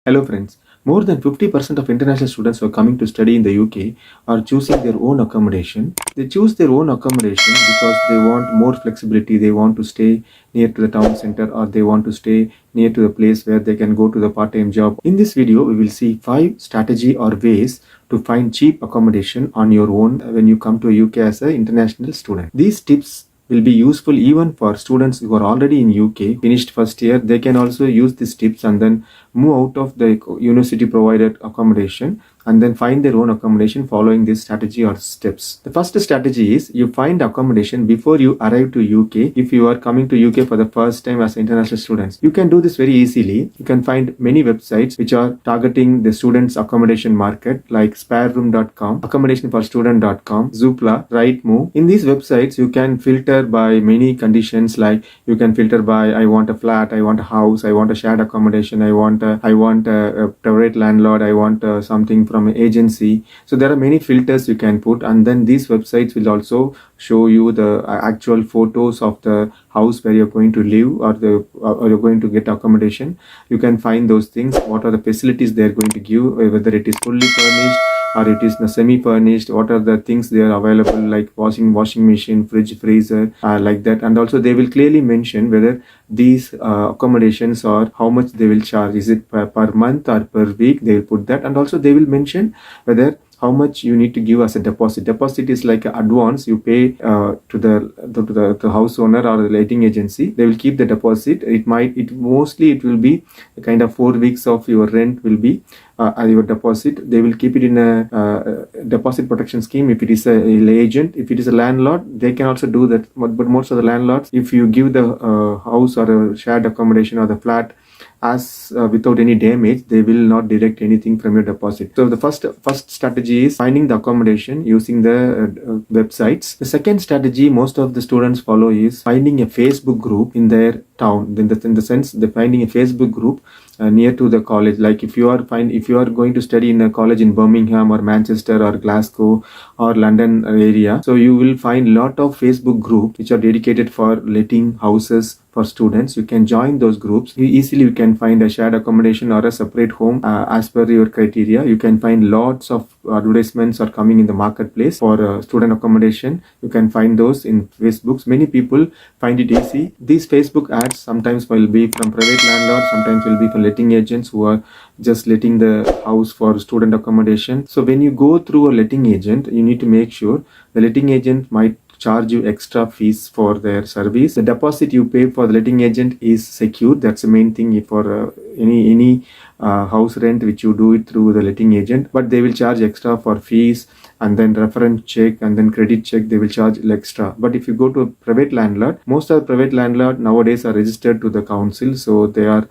Hello friends. More than 50% of international students who are coming to study in the UK are choosing their own accommodation. They choose their own accommodation because they want more flexibility. They want to stay near to the town center, or they want to stay near to the place where they can go to the part-time job. In this video, we will see 5 strategy or ways to find cheap accommodation on your own when you come to UK as an international student. These tips will be useful even for students who are already in UK, finished first year. They can also use these tips and then move out of the university provided accommodation and then find their own accommodation following this strategy or steps. The first strategy is you find accommodation before you arrive to UK. If you are coming to UK for the first time as international students, you can do this very easily. You can find many websites which are targeting the students accommodation market, like spareroom.com, accommodationforstudent.com, Zoopla, Rightmove. In these websites, you can filter by many conditions, like you can filter by I want a flat, I want a house, I want a shared accommodation, I want a private landlord, I want something from an agency. So there are many filters you can put, and then these websites will also show you the actual photos of the house where you're going to live, or you're going to get accommodation. You can find those things, what are the facilities they're going to give, whether it is fully furnished or it is semi-furnished, what are the things they are available, like washing machine, fridge, freezer, like that. And also they will clearly mention whether these accommodations or how much they will charge. Is it per month or per week? They will put that. And also they will mention whether how much you need to give as a deposit. Deposit is like an advance you pay to the house owner or the letting agency. They will keep the deposit. It will be a kind of 4 weeks of your rent will be your deposit. They will keep it in a deposit protection scheme if it is a agent. If it is a landlord, they can also do that. But most of the landlords, if you give the house or a shared accommodation or the flat as without any damage, they will not deduct anything from your deposit. So the first strategy is finding the accommodation using the websites. The second strategy most of the students follow is finding a Facebook group in their town. In the sense, they're finding a Facebook group near to the college. Like if you are going to study in a college in Birmingham or Manchester or Glasgow or London area, so you will find lot of Facebook groups which are dedicated for letting houses for students. You can join those groups. You can find a shared accommodation or a separate home as per your criteria. You can find lots of advertisements are coming in the marketplace for student accommodation. You can find those in Facebooks. Many people find it easy. These Facebook ads sometimes will be from private landlords, sometimes will be from letting agents who are just letting the house for student accommodation. So when you go through a letting agent, you need to make sure the letting agent might charge you extra fees for their service. The deposit you pay for the letting agent is secure. That's the main thing for any house rent which you do it through the letting agent. But they will charge extra for fees, and then reference check, and then credit check. They will charge extra. But if you go to a private landlord, most of the private landlord nowadays are registered to the council, so they are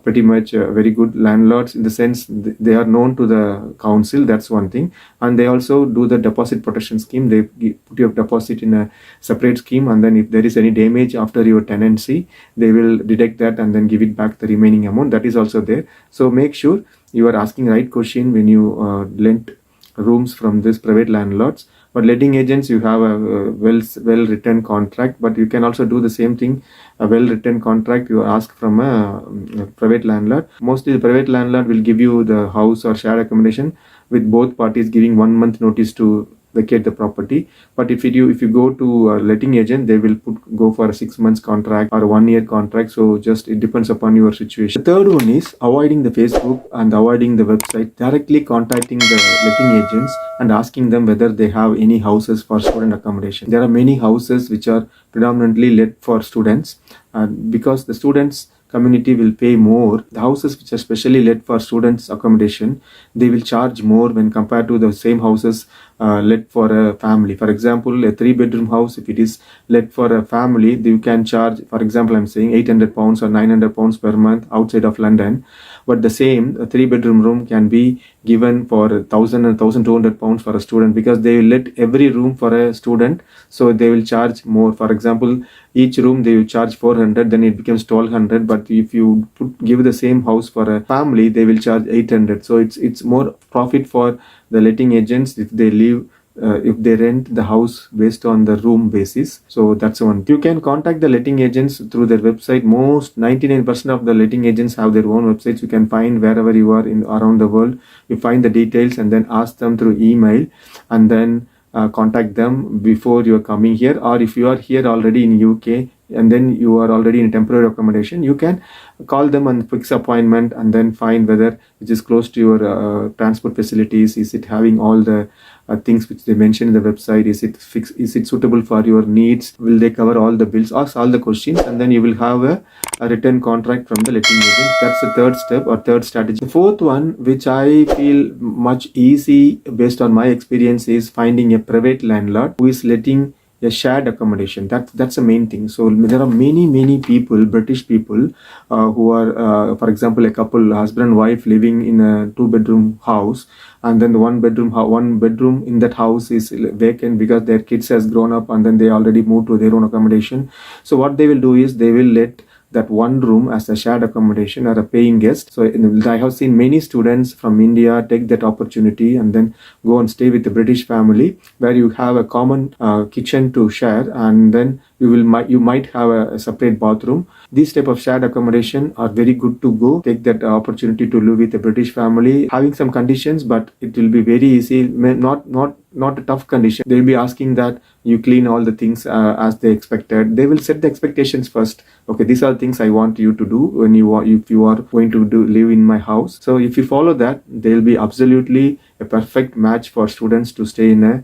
pretty much very good landlords, in the sense they are known to the council. That's one thing. And they also do the deposit protection scheme. They put your deposit in a separate scheme, and then if there is any damage after your tenancy, they will deduct that and then give it back the remaining amount. That is also there. So make sure you are asking right question when you lend rooms from this private landlords. But letting agents, you have a well written contract, but you can also do the same thing. A well written contract you ask from a private landlord. Mostly the private landlord will give you the house or shared accommodation with both parties giving 1 month notice to vacate the property. But if you go to a letting agent, they will go for a 6 months contract or a 1 year contract. So just it depends upon your situation. The third one is avoiding the Facebook and avoiding the website. Directly contacting the letting agents and asking them whether they have any houses for student accommodation. There are many houses which are predominantly let for students, because the students community will pay more. The houses which are specially let for students accommodation, they will charge more when compared to the same houses let for a family. For example, a 3-bedroom house, if it is let for a family, you can charge, for example, I'm saying £800 or £900 per month outside of London. But the same a 3-bedroom room can be given for £1,000 and £1,200 for a student, because they will let every room for a student, so they will charge more. For example, each room they will charge 400, then it becomes 1200. But if you give the same house for a family, they will charge 800. So it's more profit for the letting agents if they leave if they rent the house based on the room basis. So that's one. You can contact the letting agents through their website. Most 99% of the letting agents have their own websites. You can find wherever you are in around the world. You find the details and then ask them through email, and then contact them before you are coming here. Or if you are here already in UK and then you are already in temporary accommodation, you can call them and fix appointment and then find whether it is close to your transport facilities. Is it having all the things which they mention in the website? Is it fixed? Is it suitable for your needs? Will they cover all the bills? Ask all the questions, and then you will have a written contract from the letting agent. That's the third step or third strategy. The fourth one, which I feel much easy based on my experience, is finding a private landlord who is letting a shared accommodation. That's the main thing. So there are many people, British people, who are, for example, a couple, husband and wife, living in a 2-bedroom house, and then the one bedroom in that house is vacant because their kids has grown up and then they already moved to their own accommodation. So what they will do is they will let that one room as a shared accommodation or a paying guest. So I have seen many students from India take that opportunity and then go and stay with the British family, where you have a common kitchen to share, and then you might have a separate bathroom. These type of shared accommodation are very good to go. Take that opportunity to live with a British family, having some conditions, but it will be very easy. Not a tough condition. They'll be asking that you clean all the things as they expected. They will set the expectations first. Okay, these are the things I want you to do when if you are going to live in my house. So if you follow that, they'll be absolutely a perfect match for students to stay in a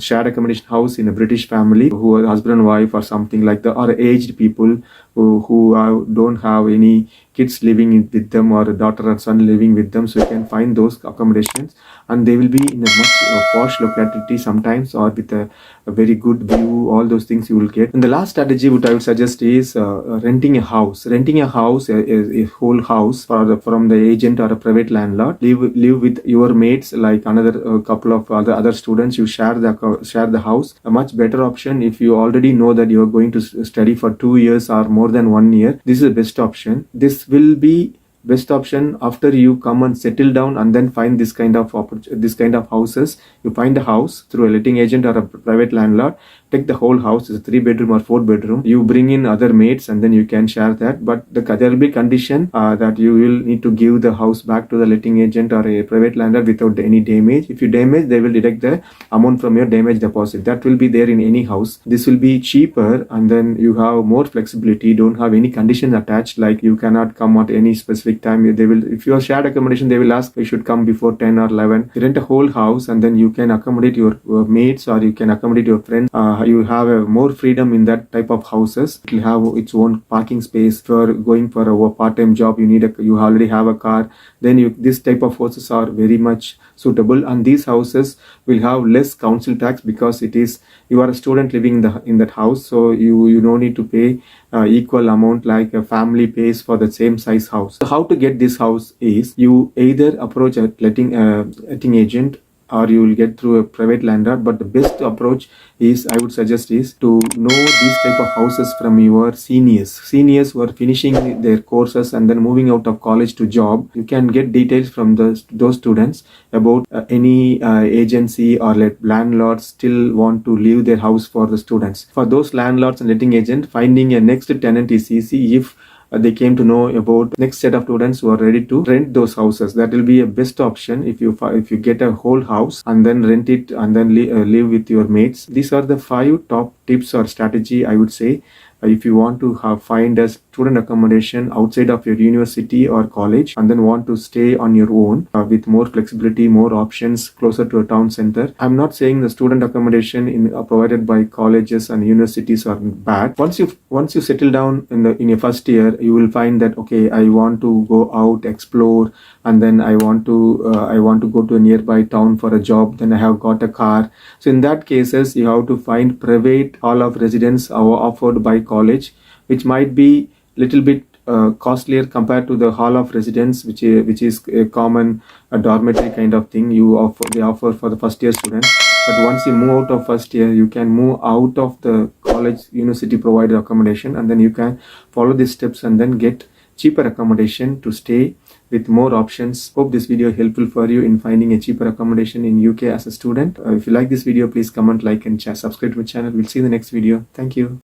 shared accommodation house in a British family, who are husband and wife or something like that, or aged people who don't have any kids living with them, or a daughter or son living with them. So you can find those accommodations, and they will be in a much posh locality sometimes, or with a very good view. All those things you will get. And the last strategy what I would suggest is renting a house. Renting a house, a whole house from the agent or a private landlord. Live with your mates, like another couple of other students. You share the house. A much better option if you already know that you are going to study for 2 years or more than 1 year. This is the best option. This will be best option after you come and settle down and then find this kind of houses. You find a house through a letting agent or a private landlord. Take the whole house. It's a 3-bedroom or 4-bedroom. You bring in other mates and then you can share that. But there will be condition that you will need to give the house back to the letting agent or a private landlord without any damage. If you damage, they will deduct the amount from your damage deposit. That will be there in any house. This will be cheaper, and then you have more flexibility. Don't have any conditions attached, like you cannot come at any specific time. If you are shared accommodation, they will ask you should come before 10 or 11. You rent a whole house, and then you can accommodate your mates, or you can accommodate your friends. You have more freedom in that type of houses. It will have its own parking space. For going for a part-time job, you already have a car. Then this type of houses are very much suitable, and these houses will have less council tax because you are a student living in that house. So you don't need to pay equal amount like a family pays for the same size house. So how to get this house is you either approach a letting agent, or you will get through a private landlord. But the best approach I would suggest is to know these type of houses from your seniors who are finishing their courses and then moving out of college to job. You can get details from those students about any agency or landlords still want to leave their house for the students. For those landlords and letting agent, finding a next tenant is easy if they came to know about next set of students who are ready to rent those houses. That will be a best option if you get a whole house and then rent it and then live with your mates. These are the 5 top tips or strategy I would say if you want to find a student accommodation outside of your university or college and then want to stay on your own with more flexibility, more options, closer to a town center. I'm not saying the student accommodation provided by colleges and universities are bad. Once you settle down in your first year, you will find that okay, I want to go out, explore, and then I want to go to a nearby town for a job. Then I have got a car. So in that cases, you have to find private hall of residence offered by college, which might be little bit costlier compared to the hall of residence, which is a common dormitory kind of thing they offer for the first year students. But once you move out of first year, you can move out of the college university provided accommodation, and then you can follow these steps and then get cheaper accommodation to stay with more options. Hope this video helpful for you in finding a cheaper accommodation in UK as a student. If you like this video, please comment, like and share, subscribe to my channel. We'll see you in the next video. Thank you.